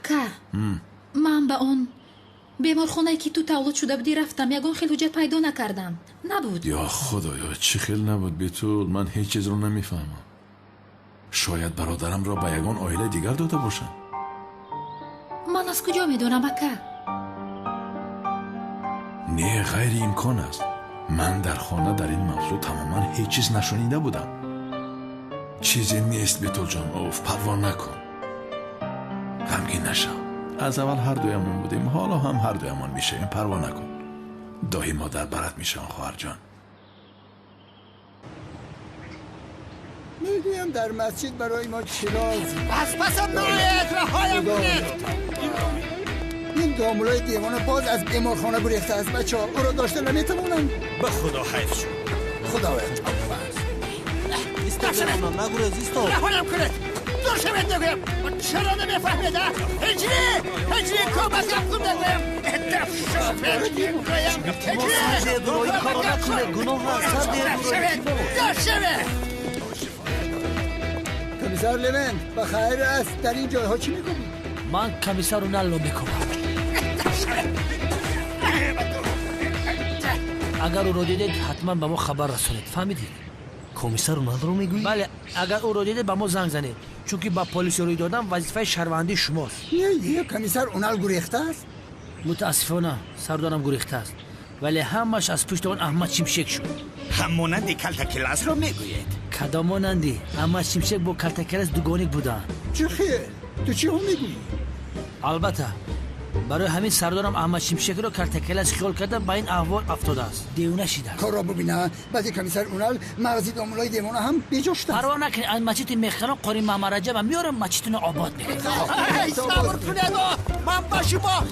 اکا من به اون بیمارخانه‌ای که تو تولد شده بودی رفتم، یگان خیلی حجت پیدا نکردم. نبود. یا خدایا چی خیلی نبود بیتول؟ من هیچ چیز رو نمیفهمم. شاید برادرم را به یگان عائله دیگر داده باشن. من از کجا میدونم اکا؟ نه غیر امکان است. من در خانه در این موضوع تماما هیچ چیز نشنیده بودم. چیزی نیست بیتول جان. اوف پروا نکن، غمگین نشو. از اول هر دویمون بودیم، حالا هم هر دویمون میشه. این پروا نکن. دایی مادر برات میشن خواهر جان. میگویم در مسجد برای ما چراز پسم نایت رهایم کنید. این دامولای دیوانه باز از بیمارخانه گریخته است. بچه ها او را داشته نمیتونم. به خدا حیف شد. خدا باید رهایم کنید. دور شوید نگویم. چرا نمیفهمید؟ هجری کمکم کن نگویم. ادف شوفر گویم. هجری دور شوید. کمیسر لوند بخیر است. در این جایها چی میکنی؟ من کمیسر رو نلو میکنم. اگر او رو دیدید حتما به ما خبر رسونید. فهمیدید؟ کمیسر اونال رو میگویی؟ بله، اگر او رو دیدید به ما زنگ زنید، چون که با پلیس روی دادن وظیفه شهروندی شماست. نه کمیسر اونال گریخته است؟ متاسفانه سردارم گریخته است، ولی همش از پشت اون احمد شمشک شد. همونندی کلتا کلاس رو میگویید؟ کدامونندی؟ احمد شمشک با کلتا کلاس دوگانه بودن. چه خیر؟ تو چی هم میگویی؟ البته برای همین سردارم احمد شمشک رو کلتا کلاس خیال کرده با این احوال افتاده است. دیونه شده. کار را ببینه. بعد کمیسر اونال مغزی دامولای دیوانه هم بیجاشته. پروا نکنید. از مسجد میخرم قاری محمد من میارم مسجدتون آباد میکنم. صبر کنید. من با شما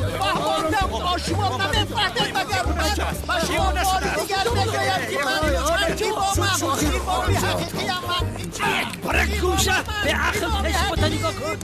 با شما نمیفهمید مگر من با شما دیگر نگویم که من چی با من حقیقی من برای گوشه به عقل پیش بوده نگاه کن.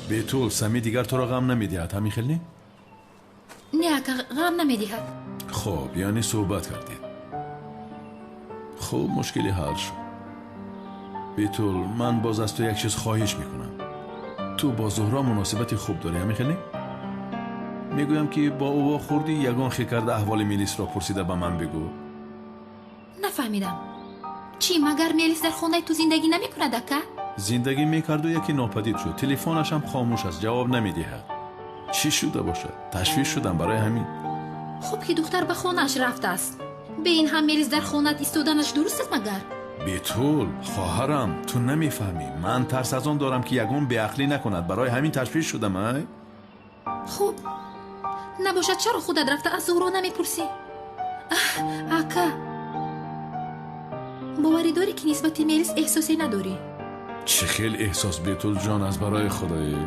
بیتول سمی دیگر تو را غم نمیدهد همین خیلی؟ نه اکا غم نمیدهد. خب یعنی صحبت کردید. خب مشکلی حل شد. بیتول من باز از تو یک چیز خواهش میکنم. تو با زهرا مناسبت خوب داری همین خیلی؟ میگویم که با او خوردی یگان خی کرده احوال میلیس را پرسیده به من بگو. نفهمیدم. چی مگر میلیس در خونه تو زندگی نمیکند اکا؟ زندگی میکرد و یکی ناپدید شد. تلفنش هم خاموش است، جواب نمیدهد. چی شده باشد؟ تشویش شدم برای همین. خب که دختر به خونهش رفته است. به این هم میلیس در خونت ایستادنش درست است مگر؟ بیتول خواهرم تو نمیفهمی. من ترس از آن دارم که یگان بیعقلی نکند. برای همین تشویش شدم. ای خب نباشد چرا خودت رفته از زهرا نمیپرسی؟ اکا باوری داری که نسبت میلیس احساسی نداری؟ چه خیلی احساس بیتول جان از برای خدایی.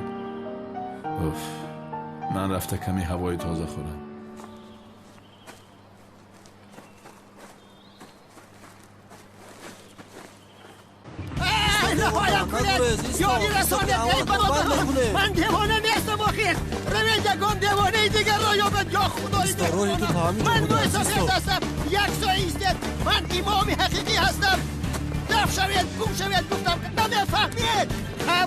اوف من رفته کمی هوای تازه خورم. نهایم کنید. یاری رسانید ای برادران. من دیوانه نیستم آخیر. روید یگان دیوانه دیگر را یابد یا خدای دیوانه. من دو احساسیت هستم. یک سایه ایستید. من امام حقیقی هستم. دف شوید گم شوید گفتم نمیفهمید.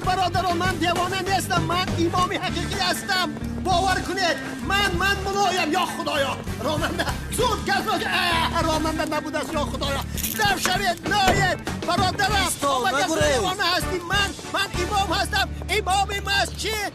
برادران من دیوانه نیستم. من امام حقیقی هستم. باور کنید من ملایم یا خدایا. رامنده زود کس رامنده نبود است یا خدایا. دف شوید ناید برادرم. با کسی دیوانه هستی. من امام هستم. امام مسجد.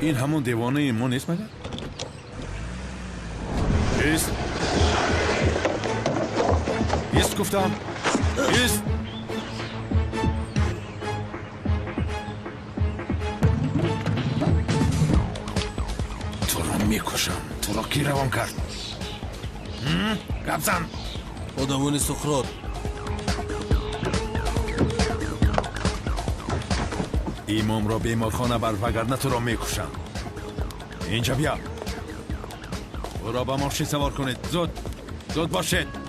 این همون دیوانه ما نیست مگر؟ ایست گفتم ایست. تو رو میکشم. تو رو کی روان کرد؟ گبزن آدمون سقراط. امام را بیمارخانه بر وگرنه تو را میکشم. اینجا بیا. او را با ماشین سوار کنید. زود باشید.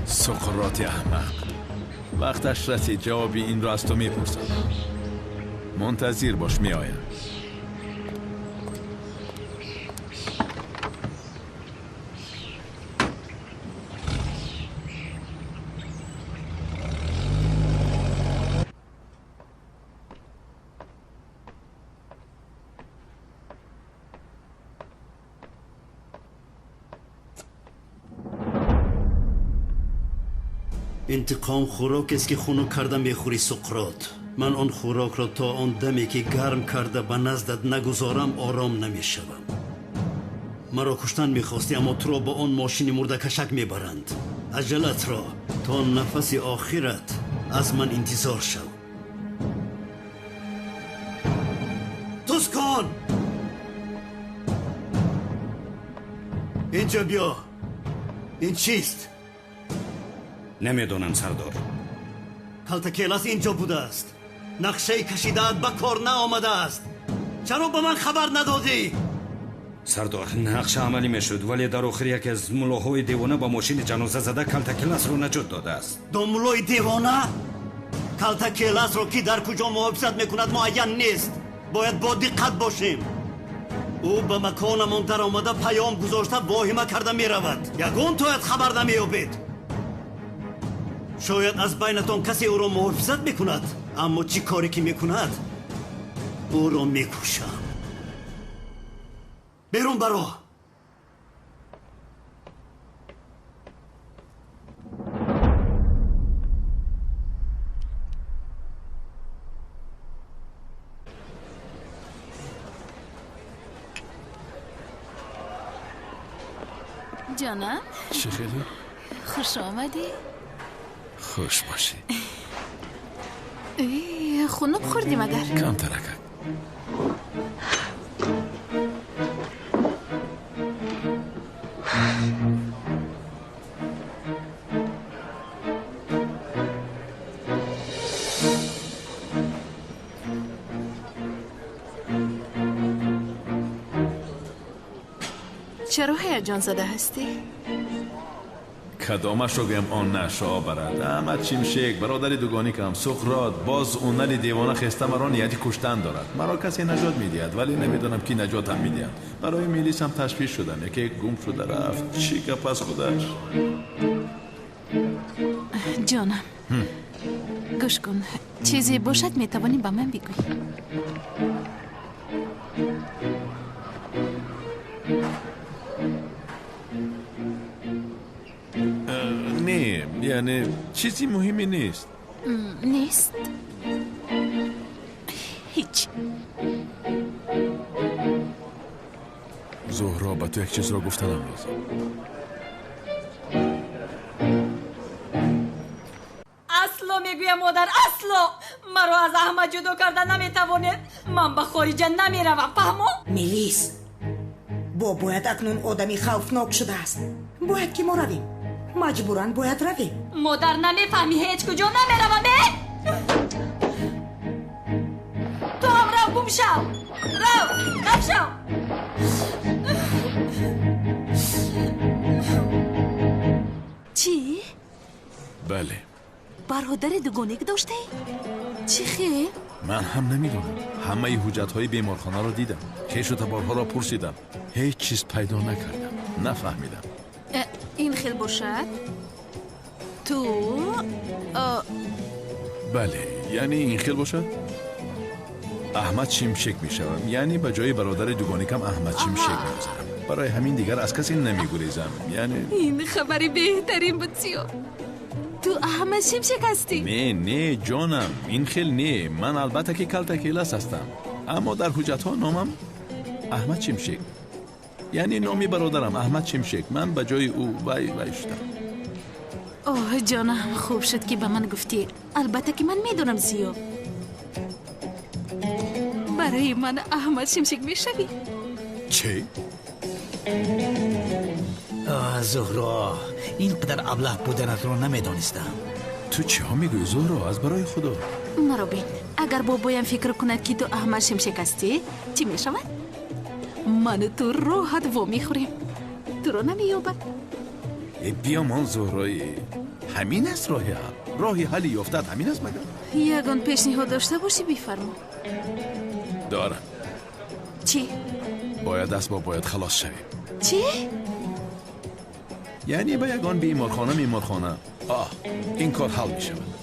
سقراط احمق، وقتش رسید جوابی این را از تو میپرسم. منتظر باش، میآیم. انتقام خوراک است که خونو کرده میخوری سقراط. من آن خوراک را تا آن دمی که گرم کرده به نزدت نگذارم آرام نمیشوم. مرا کشتن میخواستی اما تو را با آن ماشین مرده کشک میبرند. عجلت را تا نفس آخرت از من انتظار شو. توسکان اینجا بیا. این چیست؟ نمیدونم سردار. کلتکیلاس اینجا بوده است. نقشه کشیده‌ات به کار نآمده است. چرا به من خبر ندادی؟ سردار نقشه عملی میشد ولی در آخر یکی از ملاهای دیوانه با ماشین جنازه زده کلتکیلاس رو نجات داده است. ملای دیوانه؟ کلتکیلاس رو کی در کجا محافظت میکند معین نیست. باید با دقت باشیم. او به مکانمان در آمده پیام گذاشته واهمه کرده میرود. یگان تویت خبر نمییابید. شاید از بینتان کسی او را محافظت میکند، اما چی کاری که میکند او را میکشم. بیرون برو. جانم چه خیلی؟ خوش آمدی. خوش باشی. خونو بخوردی مگر؟ کم ترکت. چرا هیجان زده هستی؟ کدامش رو گم آن نشا برد. احمد چیمشک برادر دوگانی کم سقراط باز اون نلی دیوانه خسته مرا نیتی کشتن دارد. مرا کسی نجات میدهد ولی نمیدونم کی نجات هم میدهد. برای میلیس هم تشویش شدن. یکی گم شده رفت. چی گپ از خودش؟ جانم گوش کن. چیزی باشد میتوانی با من بگوی. نه یعنی چیزی مهمی نیست. نیست؟ هیچ. زهرا با تو یک چیز را گفتنم لازم. اصلا میگویم مادر اصلا مرا از احمد جدا کردن نمیتوانید. من به خارج نمیروم فهمو؟ میلیس باید اکنون آدمی خوفناک شده است. باید که ما رویم. مجبورن باید رویم. مادر نمیفهمی هیچ کجا نمیروم. تو هم رو گم شو. رو گم شو. چی؟ بله. برادر دوگانه داشته؟ چی خیر؟ من هم نمیدونم. همه حجت های بیمارخانه را دیدم. کیش و تبارها را پرسیدم. هیچ چیز پیدا نکردم. نفهمیدم. این خیل باشد تو بله یعنی این خیل باشد احمد شمشک میشوم یعنی به جای برادر دوگانیکم احمد شمشک میگذارم برای همین دیگر از کسی نمیگریزم یعنی این خبری بهترین بود سیو تو احمد شمشک هستی نه جانم این خیل نه من البته که کلتکیلس هستم اما در حجت ها نامم احمد شمشک یعنی نامی برادرم احمد شمشک من به جای او وای شدم اوه جانم خوب شد که به من گفتی البته که من میدونم زیو برای من احمد شمشک میشوی چه؟ زهرا اینقدر ابله بودنت رو نمیدانستم تو چه ها میگوی زهرا از برای خدا مرا بین اگر بابایم فکر کند که تو احمد شمشک هستی چی میشود؟ من تو راحت و میخوریم تو رو نمییابد بیا من زهرایی همین است راهی حلی یافتد همین است مگر یگان پیشنهاد داشته باشی بفرما دارم چی؟ باید اسباب خلاص شویم چی؟ یعنی به یگان بیمارخانه این کار حل می شود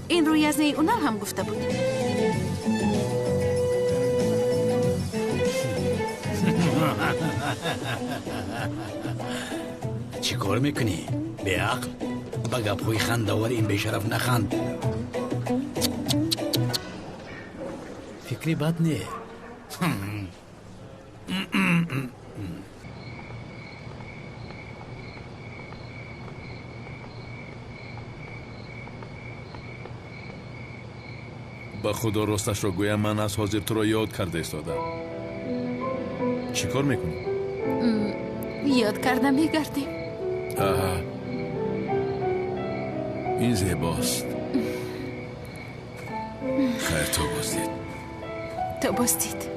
این روی از نی اونر هم گفته بود چی کار میکنی؟ به عقل؟ با گپوی خنداور این بیشرف نخند فکری بد نه به خدا راستش را گویم من از حاضر تو را یاد کرده ایستادم چی کار میکنی؟ یاد کردم میگردیم این زیباست خیر تو بازدید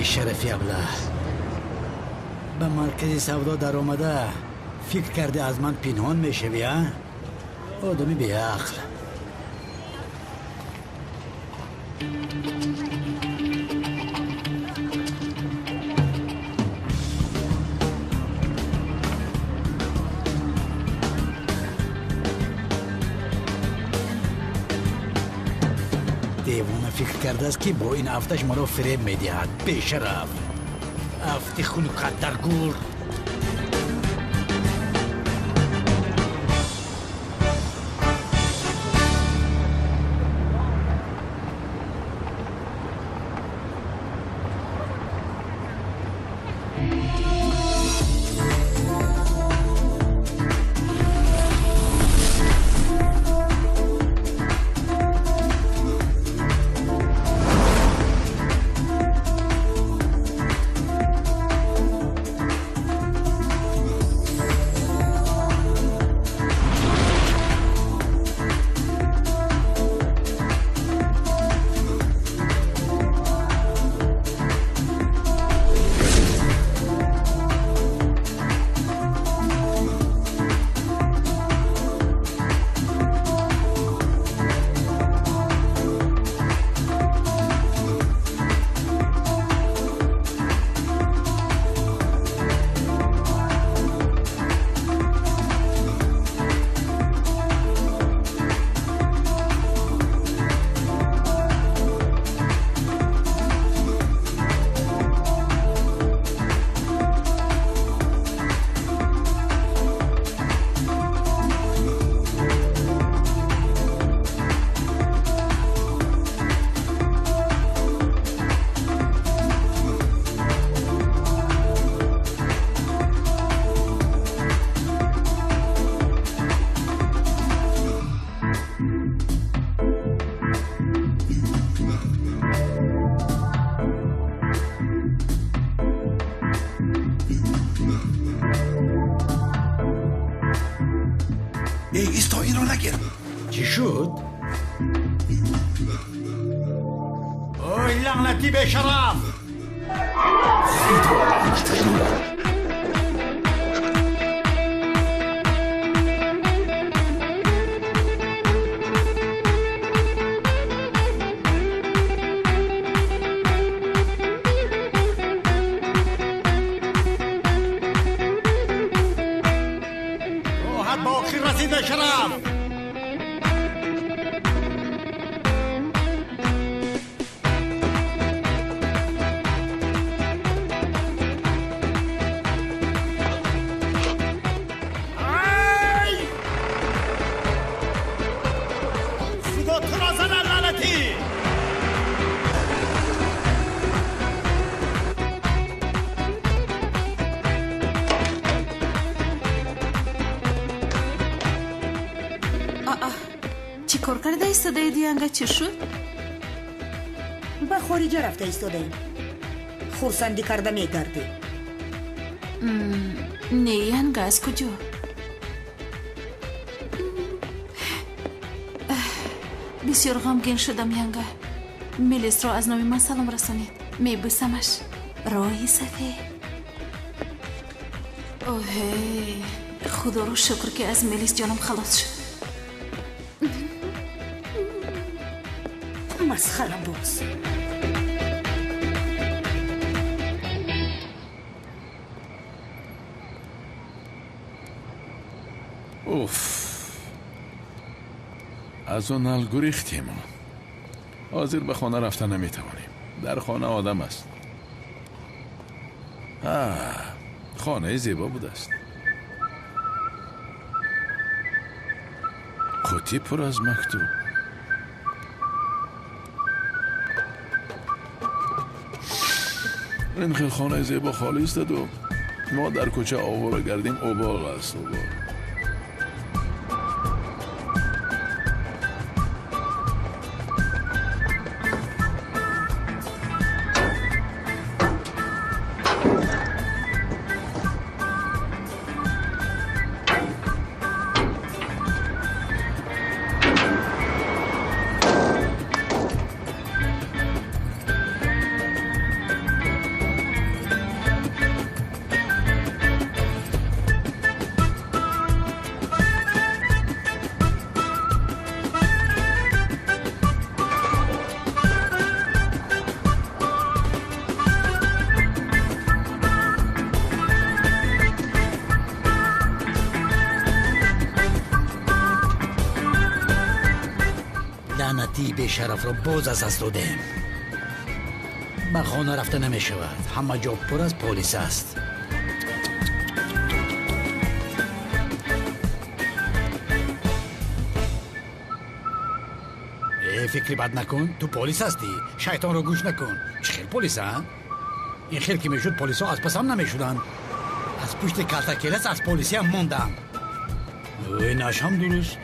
شرفی ابله به مرکز سودا در آمده فکر کرده از من پنهان میشوی ها؟ آدمی بی عقل دیوانه فکر کرده است که با این افتش ما را فریب میدهد بیشرف افت خلوقت در گور این رو نگیر. چی شد؟ اوی لعنتی به شرف! راحت با آخر رسید به شرف! چی کار کرده ایستاده دیانگه؟ چی شد؟ به خارجه رفته ایستاده ایم. خورسندی کرده میگردی. نه یانگه از کجا؟ بسیار غمگین شدم یانگه. میلیس را از نام من سلام رسانید. میبوسمش. راهی سفید. اوه خدا رو شکر که از میلیس جانم خلاص شد. مسخره باز. اوف از اون نل گریختیم. حاضر به خانه رفتن نمیتوانیم. در خانه آدم است. خانه زیبا بود است. قوطی پر از مکتوب. این خیلی خانه زیبا خالی است و ما در کوچه آواره گردیم. اوباغ است اوباغ. لعنتی به شرف را باز از دست دادیم. به خانه رفته نمی شود. همه جا پر از پلیس است. فکری بد نکن. تو پلیس هستی. شیطان رو گوش نکن. چه خیلی پلیس ها؟ این خیلی که میشود پلیس ها از پس هم نمی شدن. از پشت کلتکیلس از پلیسی هم موندن. اینش هم درست.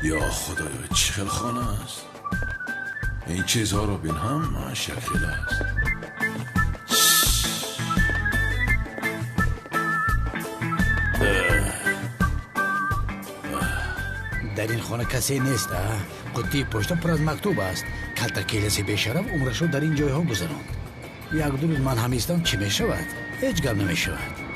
یا خدایا چه خیلی خانه است. این چیزها رو بین هم شکل است. در این خانه کسی نیست. قطی پشت پر از مکتوب است. کلتکیلسی به شرف عمرش رو در این جایها گذراند. یک دو روز من همیستم چی می شود؟ هیچ گپ نمی شود.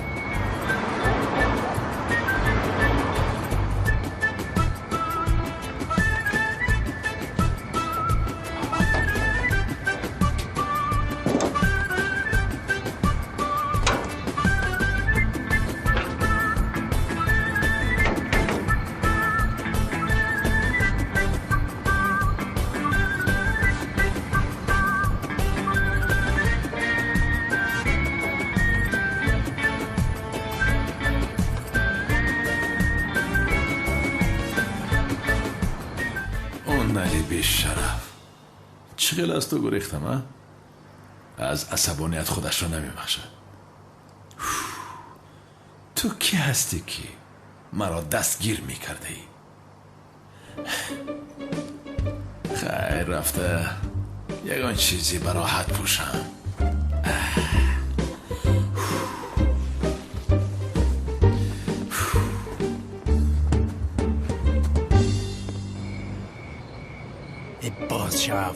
چقدر از تو گریختم ها؟ از عصبانیت خودش را نمیبخشد. تو کی هستی که مرا دستگیر میکرده ای؟ خیر رفته یگان چیزی برا حد پوشم. شوم.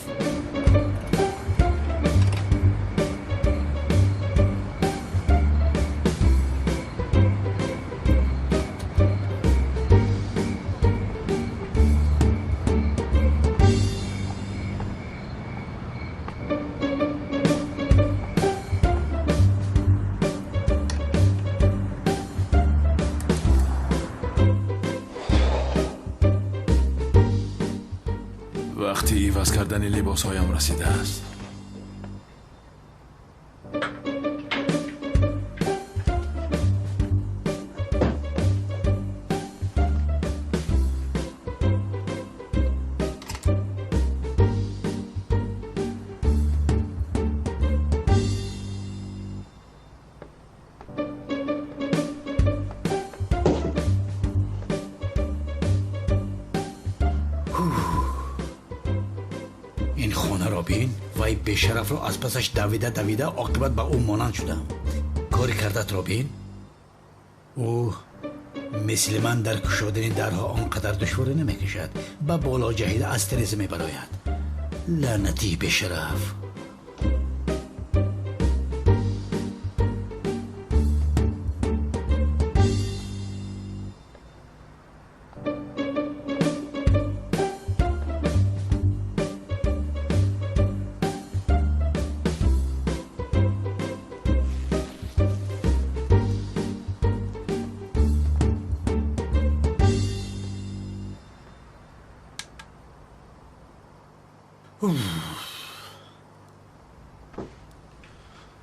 وقتی عوض کردن لباسهایم رسیده است. این خانه را بین وای بیشرف را از پسش دویده عاقبت به او مانند شدم. کاری کردت را بین. او مثل من در کشادن درها آنقدر دشواری نمیکشد، به بالا جهیده از تریز میبراید. لعنتی بیشرف.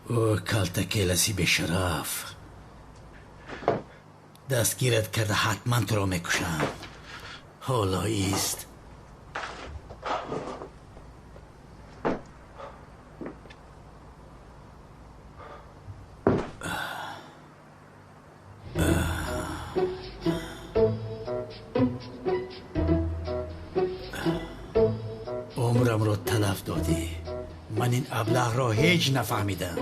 او کلتکیلسی بیشرف. دستگیرت کرده حتما تو را میکشم. حالا ایست. عمرم رو تلف دادی. من این ابله را هیچ نفهمیدم.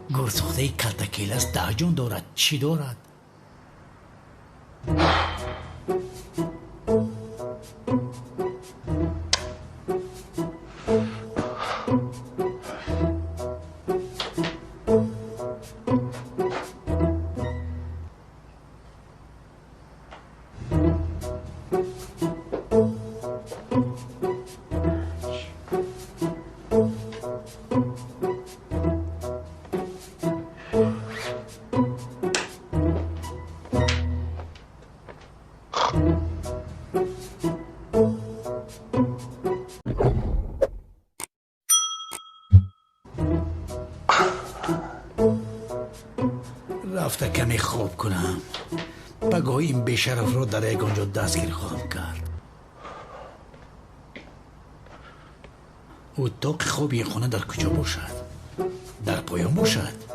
گرسخته کلتکیلس 10 جان دارد. چی دارد؟ رفته کمی خواب کنم. بگاه این بیشرف رو در یگانجا دستگیر خواهم کرد. اتاق خواب این خانه در کجا باشد؟ در پایان باشد؟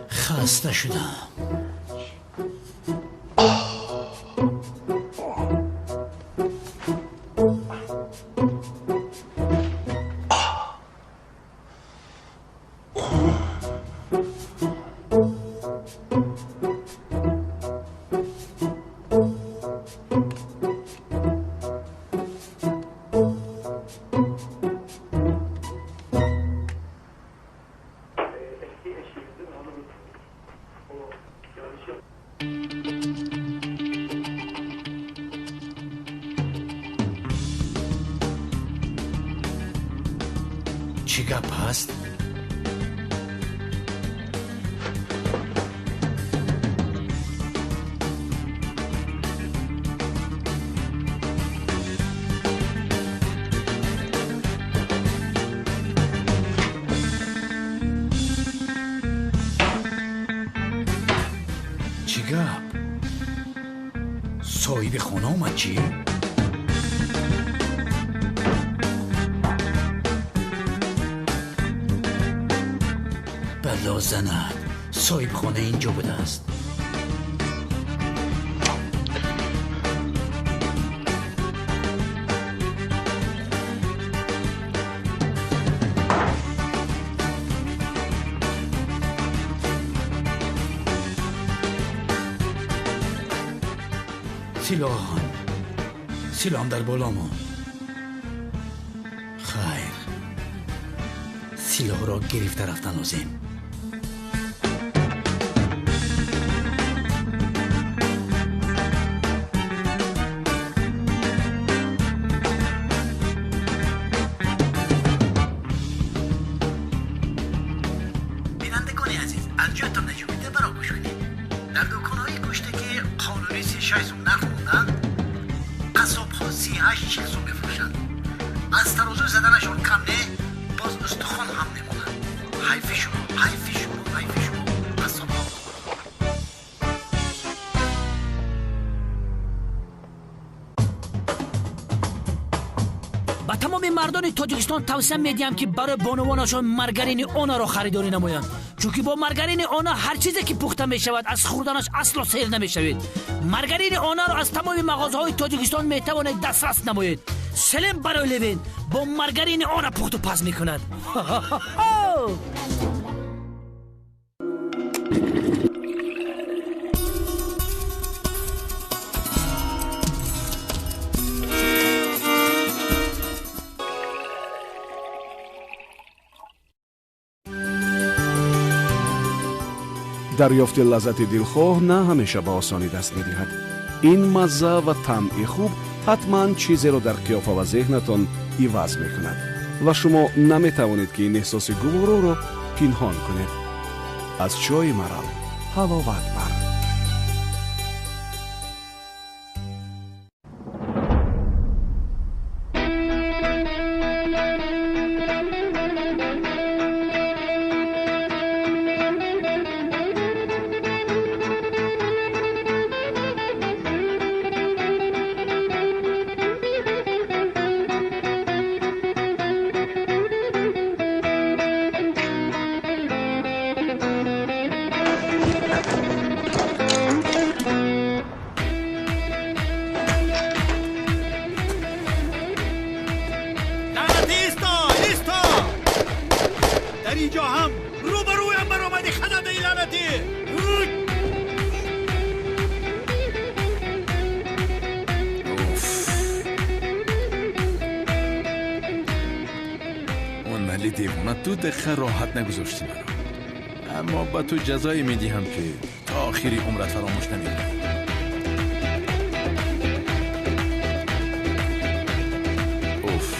خسته شدم. چی گپ هست؟ چی گپ؟ صاحب خونه آمد چی؟ بلا زند. صاحب خانه اینجا بوده است. سیلام در بالامون. خیر، سلاح را گرفته رفتن لازم. بینندگان عزیز، از جاتون نجات میده برای گوش کنید. در دکان‌های گوشتی که قانونی 36 سوم نرخ موندن، قصاب‌ها 38 سوم می‌فروشند. از ترازو زدنشون کم نه، باز استخوان هم نمونن. حیف شما قصاب‌ها. با تمام مردان تاجیکستان توصیه میدیم که برای بانوانشان مارگارین اونا را خریداری نمایند، چون با مارگارین اونا هر چیزی که پخته می شود از خوردنش اصلا سیر نمی شود. مارگارین اونا را از تمام مغازه‌های تاجیکستان می توانید دسترس نمایید. سلام برای لوین با مارگارین اونا پخت و پز میکند. دریافت لذت دلخواه نه همیشه با آسانی دست می‌دهد. این مزه و طعم خوب حتما چیزی را در قیافه و ذهنتان عوض می‌کند و شما نمی‌توانید که این احساس گوارا را پنهان کنید. از چای مرال حلاوت بر. تو دقیقه راحت نگذاشتی مرا، اما با تو جزایی میدیم که تا آخری عمرت فراموش نمیکنی. اوف،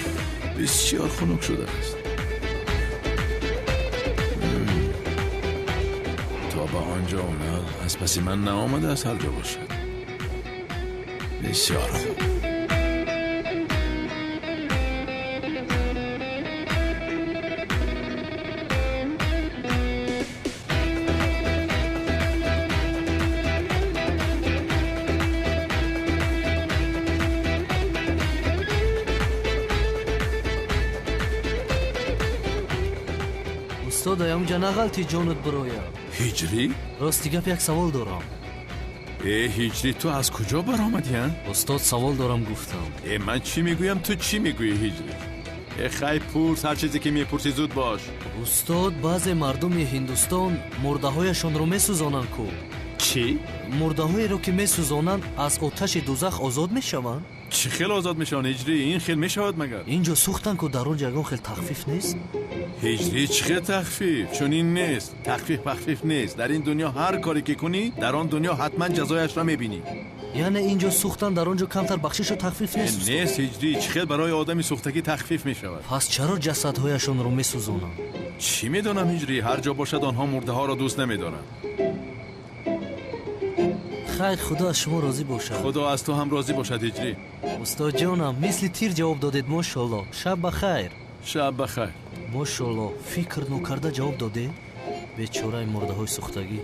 بسیار خنک شده است. تا با آنجا اومد از پس من نآمده از هر جا باشد. بسیار خوب. استاد اونجا نغلطی جانت برایا. هجری؟ راستی گپ یک سوال دارم. هجری تو از کجا برآمدی؟ استاد سوال دارم گفتم. من چی میگویم تو چی میگویی هجری؟ خیلی پرس، هر چیزی که میپرسی زود باش. استاد بعضی مردم هندوستان مرده هایشان رو میسوزانند کو. چی؟ مرده هایی رو که میسوزانند از آتش دوزخ آزاد میشوند؟ چی خیلی آزاد میشوند هجری؟ این خیلی میشود مگر؟ اینجا سوختن که در اونجا یگان خیلی تخفیف نیست؟ هجری چی خیلی تخفیف؟ چون این نیست. تخفیف نیست. در این دنیا هر کاری که کنی در آن دنیا حتما جزایش را میبینی. یعنی اینجا سوختن در اونجا کمتر بخشش و تخفیف نیست؟ نیست هجری، چی خیلی برای آدمی سوختگی تخفیف میشود. پس چرا جسدهایشان رو میسوزونند؟ چی میدونم هجری، هر جا باشد آنها مرده ها را دوست نمیدارند. خیر، خدا از شما راضی باشد. خدا از تو هم راضی باشد هجری. استاد جانم مثل تیر جواب دادید، ماشاءالله. شب بخیر. شب بخیر. ماشاءالله فکر نکرده جواب داده. بیچاره مرده های سوختگی.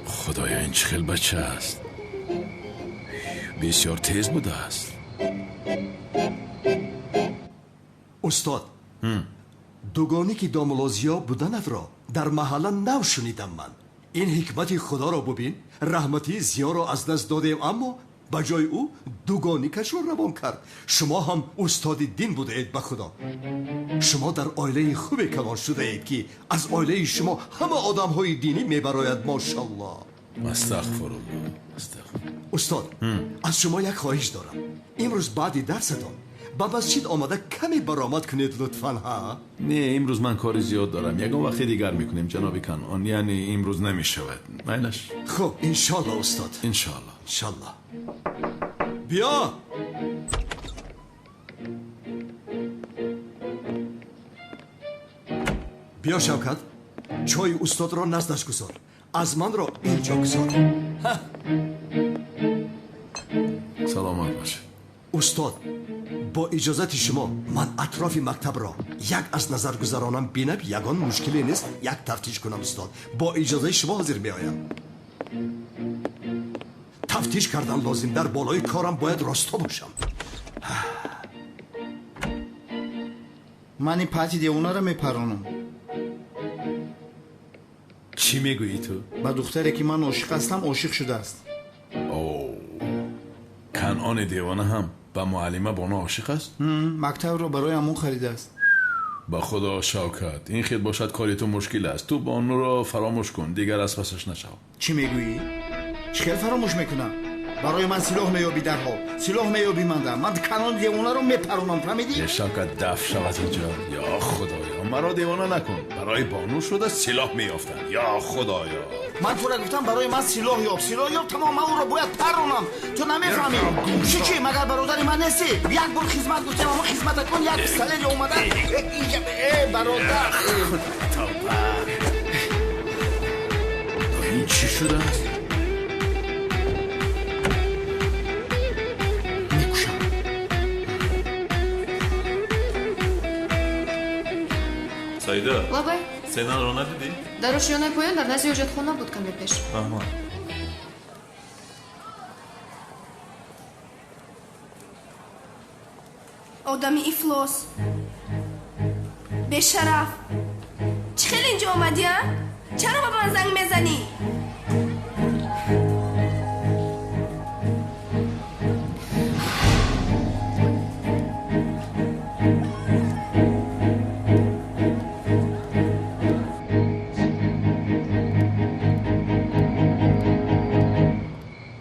خدایا این چه خیلی بچه است. بسیار تیز بوده است. استاد دوگانی که داملازیا بودن را در محله نو شنیدم من. این حکمت خدا را ببین، رحمتی زیا را از دست دادیم اما به جای او دوگانی کش را روان کرد. شما هم استاد دین بوده اید به خدا. شما در عائله خوبی کلان شده اید که از عائله شما همه آدم های دینی میبراید. ماشاءالله. استغفرالله. استاد از شما یک خواهش دارم. امروز بعد درستان با مسجد آمده کمی برآمد کنید لطفاً. ها نه امروز من کاری زیاد دارم، یکم وقتی دیگر میکنیم جناب کنعان. یعنی امروز نمیشود. میلش خب انشالله استاد. انشالله. بیا بیا شوکت، چای استاد را نزدش گذار، از من را اینجا گذار. سلامت باشه استاد. با اجازت شما من اطراف مکتب را یک از نظر گذرانم بینم. یگان مشکلی نیست یک تفتیش کنم استاد. با اجازه شما حاضر می آیم. تفتیش کردن لازم، در بالای کارم باید راستا باشم. من این پتی دیوونه را میپرونم. چی میگویی تو؟ با دختری که من عاشق هستم عاشق شده است. اوه، کنعان دیوانه هم با معلمه بانو عاشق است؟ مکتب رو برای امون خریده است. با خدا شوکت، این خیلی باشد کاری تو مشکل است. تو بانو را فراموش کن، دیگر از پسش نشو. چی میگویی؟ چخیل فراموش میکنم؟ برای من سلاح میابی در حال، سلاح میابی من کنعان دیوانه رو میپرونم. فهمیدی؟ یه شوکت دف شود اینجا. یا خدایا مرا دیوانه نکن. برای بانو شده سلاح میافتن. یا خدایا من تو را گفتم برای من سلاح یاب تمام او را باید پرونم. تو نمیفهمی؟ چی مگر برادر من نیستی؟ یک بار خدمت گفتم اما خدمت کن. یک سلیل اومده اینجا. برادر این چی شده است؟ Сайда, Лабай, Сенан رو ندیدی؟ در اشیانه پایان در نزد حاجت خونه بود کمی پیش. آها. آدمی افلاس به شرف چه خیلی اینجا آمدی ها؟ چرا با من زنگ میزنی؟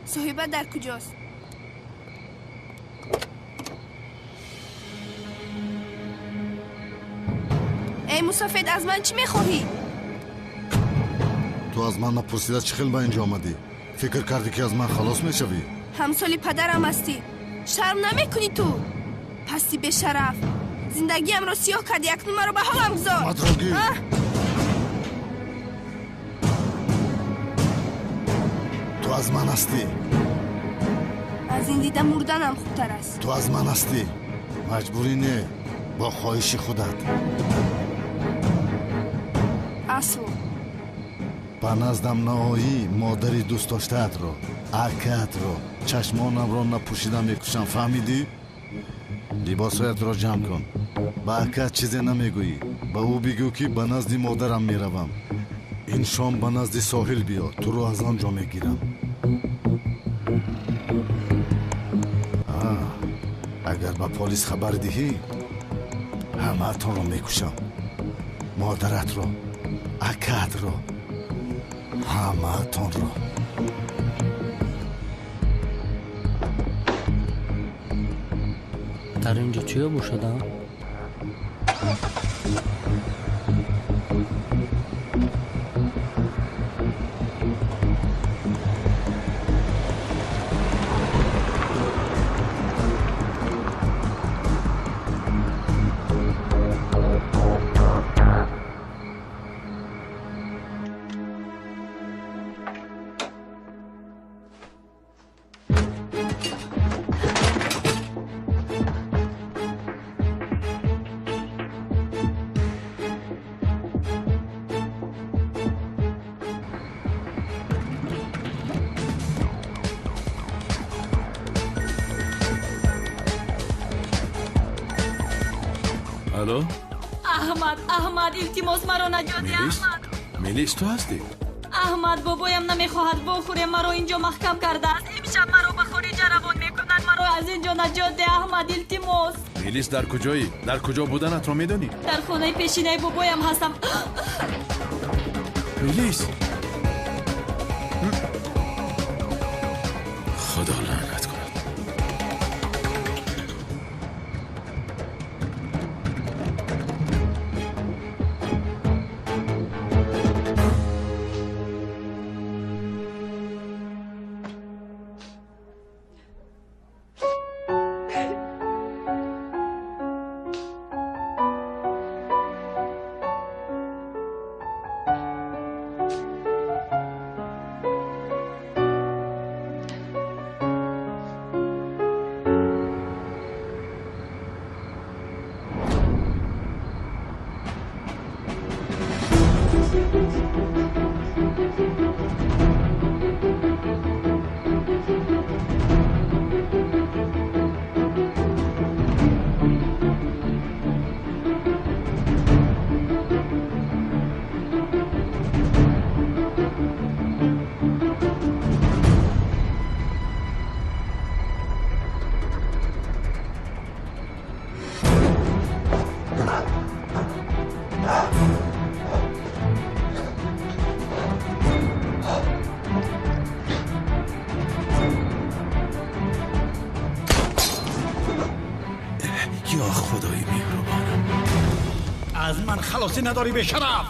صاحبت در کجاست؟ ای مسافد از من چی میخواهی؟ تو از من نپرسیده چه خیلی با اینجا آمدی؟ فکر کردی که از من خلاص میشوی؟ همسالی پدرم هستی، شرم نمیکنی تو؟ پستی به شرف زندگیم رو سیاه کردی، اکنون مرا به حالم گذار. مدرگی تو از من هستی. از این دیده مردنم خوبتر است. تو از من هستی، مجبوری نه، با خواهش خودت. اصل با نزدم نهایی مادری دوست داشته‌ات رو، عکت رو، چشمانم رو نپوشیدم میکشم. فهمیدی؟ لباسایت رو جمع کن. با عکت چیزی نمیگویی. با او بگو که به نزد مادرم میروم. این شام به نزد ساحل بیا، تو رو از آنجا میگیرم. اگر با پلیس خبر دهی همه تان رو میکشم. مادرت رو، عکت رو، همه تان رو. در اینجا چیه بوشده؟ الو احمد التماس مرا نجات ده. احمد میلیس تو هستی؟ احمد بابایم نمیخواهد بخوره، مرا اینجا محکم کرده است. امشب مرا به خارج روان میکنند. مرا از اینجا نجات ده احمد التماس. میلیس در کجایی؟ در کجا بودنت را میدانی؟ در خانه پیشینه بابایم هستم. میلیس از من خلاصی نداری به شرف.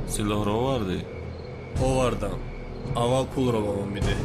سلاح‌ро овардӣ? Овардам. Аввал пулро ба ман бидеҳ.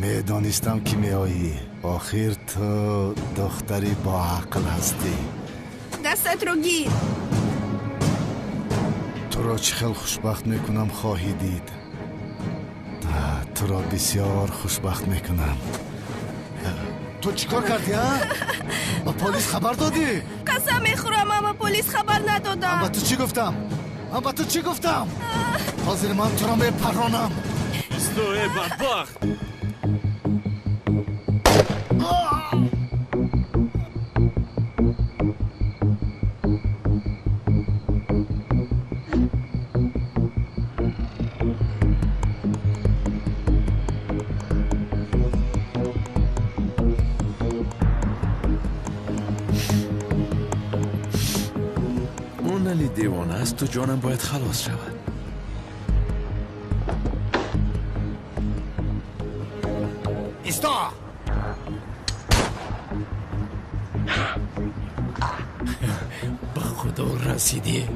میدانستم که میایی. آخر تو دختری با عقل هستی. دستت رو گیر. تو را چه خیلی خوشبخت میکنم خواهی دید. تو را بسیار خوشبخت میکنم. تو چیکار کردی ها؟ با پلیس خبر دادی؟ قسم میخورم اما پلیس خبر ندادم. من به تو چی گفتم؟ حاضر من تو را میپرانم. استوی بدبخت. دیوانه است تو جانم باید خلاص شود. ایستا! به خدا رسیدی.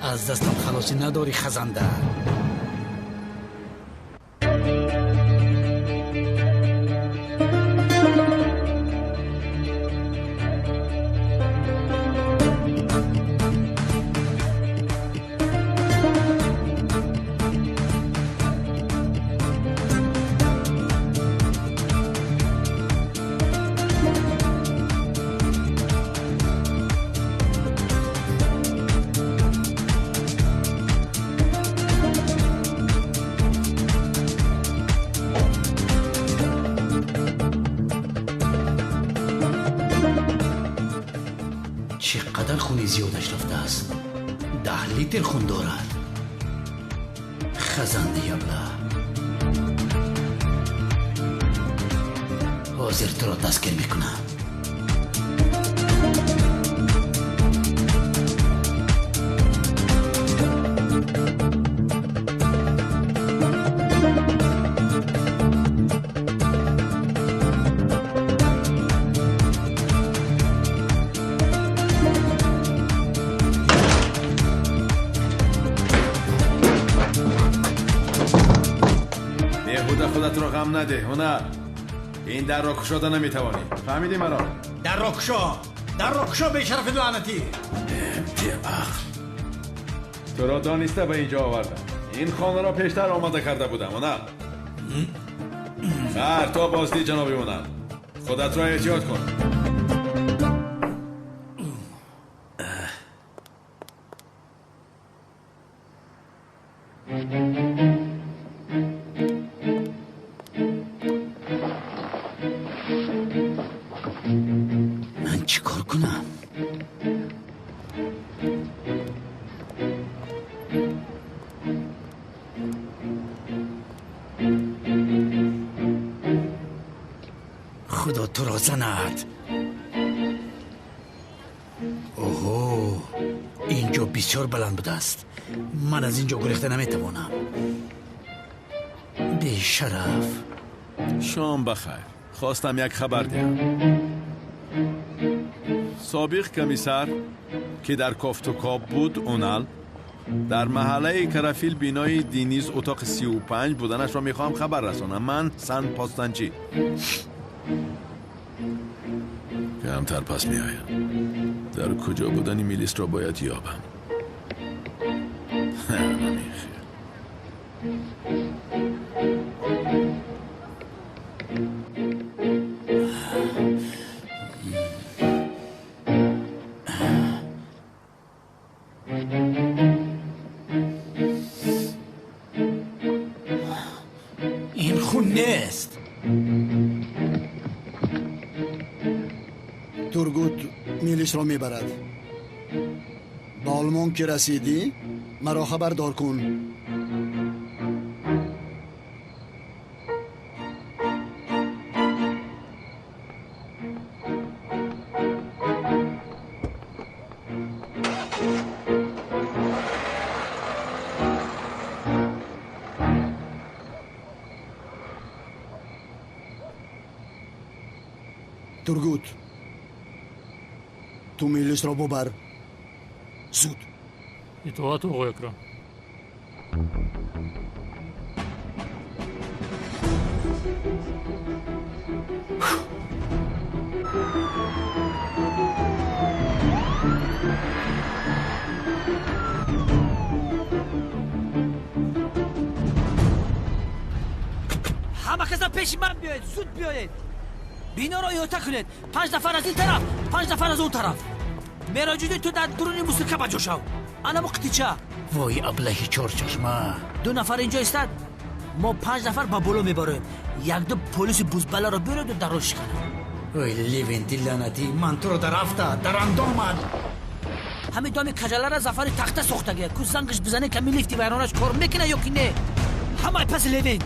از دستم خلاصی نداری خزنده. چقدر خونی زیادش رفته است؟ 10 لیتر خون دارد. خزنده یبله حاضر تو را دستگیر میکنم. خودت رو غم نده هنر. این در را کشاده نمیتوانی. فهمیدی مرا؟ در را کشا به شرف لعنتی. تو را دانسته به اینجا آوردم. این خانه را پیشتر آماده کرده بودم هنر. خیر تو بازدی جنابی هنر. خودت را احتیاط کن. من چی کار کنم؟ خدا تو را زند. اوه اینجا بسیار بلند بوده است. من از اینجا گریخته نمیتوانم. بی شرف. شام بخیر. خواستم یک خبر دهم. سابق کمیسر که در کافتوکاب بود اونال در محله کرافیل بینای دینیز اتاق 35 بودنش را میخوام خبر رسانم. من سن پاستنچی کمتر پس میآیم. در کجا بودن میلیس را باید یابم. این خون نیست. تورگوت میلیس را میبرد. با آلمان که رسیدی مرا خبردار کن. تورگوت تو میلیس را ببر زود. اطاعت آقای اکرم. همه کسا پیش من بیاید. زود بیاید. بینا را احاطه کنید. 5 نفر از این طرف 5 نفر از اون طرف. مراجعه تو در درون موسیقی بجا شو. انا مقتیچه. وای ابلهی چهار چشمه. 2 نفر اینجا استاد. ما 5 نفر با بلو میبریم. 1-2 پلیس بوزبلا را بیارید و دروش کنه. وای لیونتی لعنتی. من تو رو در افته در اندامد. همین دام کجاله را زفر تخته سوختگه. کو زنگش بزنه که میلیفتی ویرانش کار میکنه یا کی نه. همه پس لیون.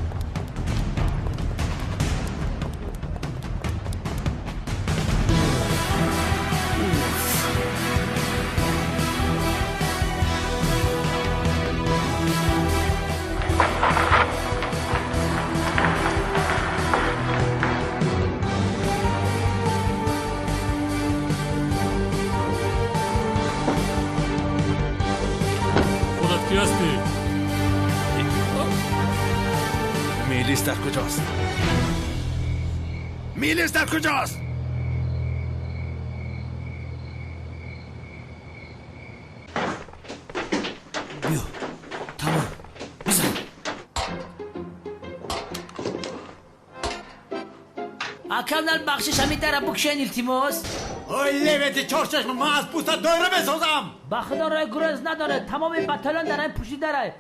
کی هستی؟ میلیس در کجاست؟ میلیس در کجاست؟ بیا تمام بزن. اکمل بخشش همین در بکشن التماس. اوی لبتی چارچشم من از پوستت دایره بسازم. بخدا رای گرز نداره، تمام بطلان در این پوشیده داره.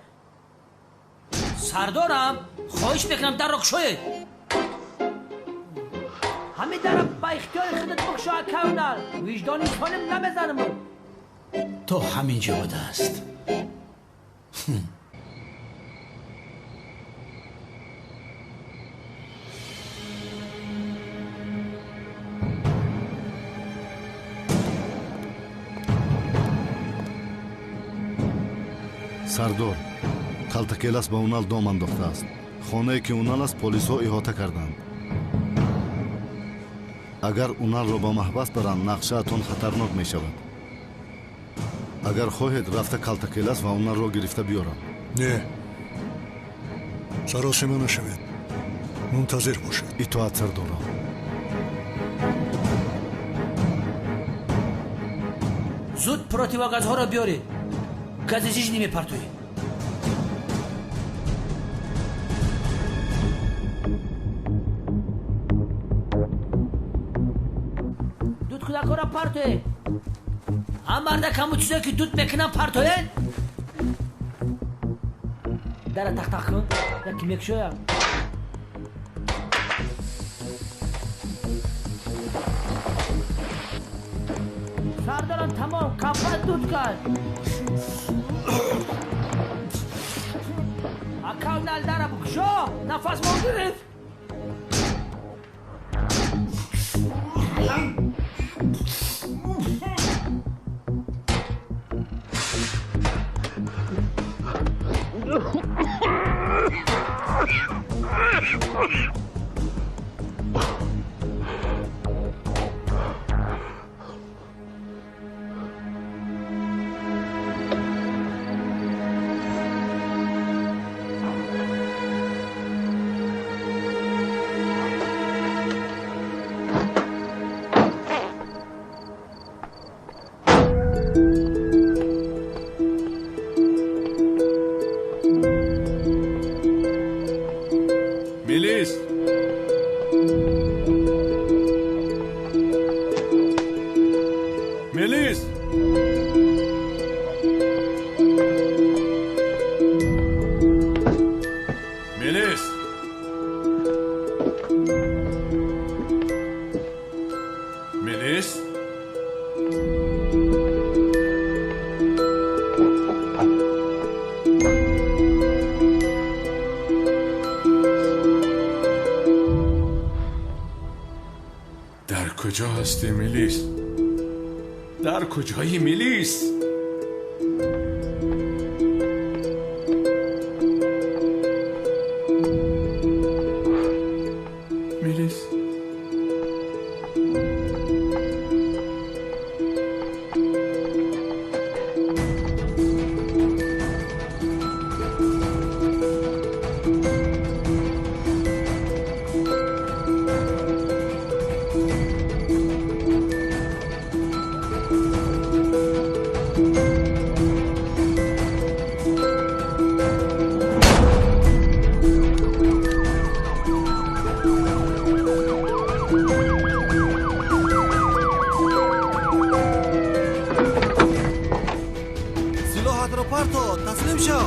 سردارم خواهش میکنم در رکشوی همین در با اختیار خودت بکشو اکمل. وجدانی خانم نمیزنم. تو همینجا بوده است. сардор калтакелас ба унал дом андохтааст. хонае ки унал аст полисҳо иҳота карданд. агар уналро ба маҳбас баранд нақшаатон хатарнок мешавад. агар хоҳед рафта калтакелас ва уналро гирифта биёрам. не саросима нашавед. мунтазир бошед. итоат сардоро. зуд противогазҳоро биёред. гази жижни мепартоед. дуд кӯдакҳоро партоед. ҳам марда каму чизое ки дуд мекунам партоед. дара тақтақ кун. яки мекушоям. сардорам тамом кафа дуд кард. акавнал дара букшо нафас мо гирифт. میلیس میلیس میلیس میلیس در کجا هستی میلیس؟ در کجایی میلیس؟ میلیس سلاحت را پرتاب. تسلیم شو.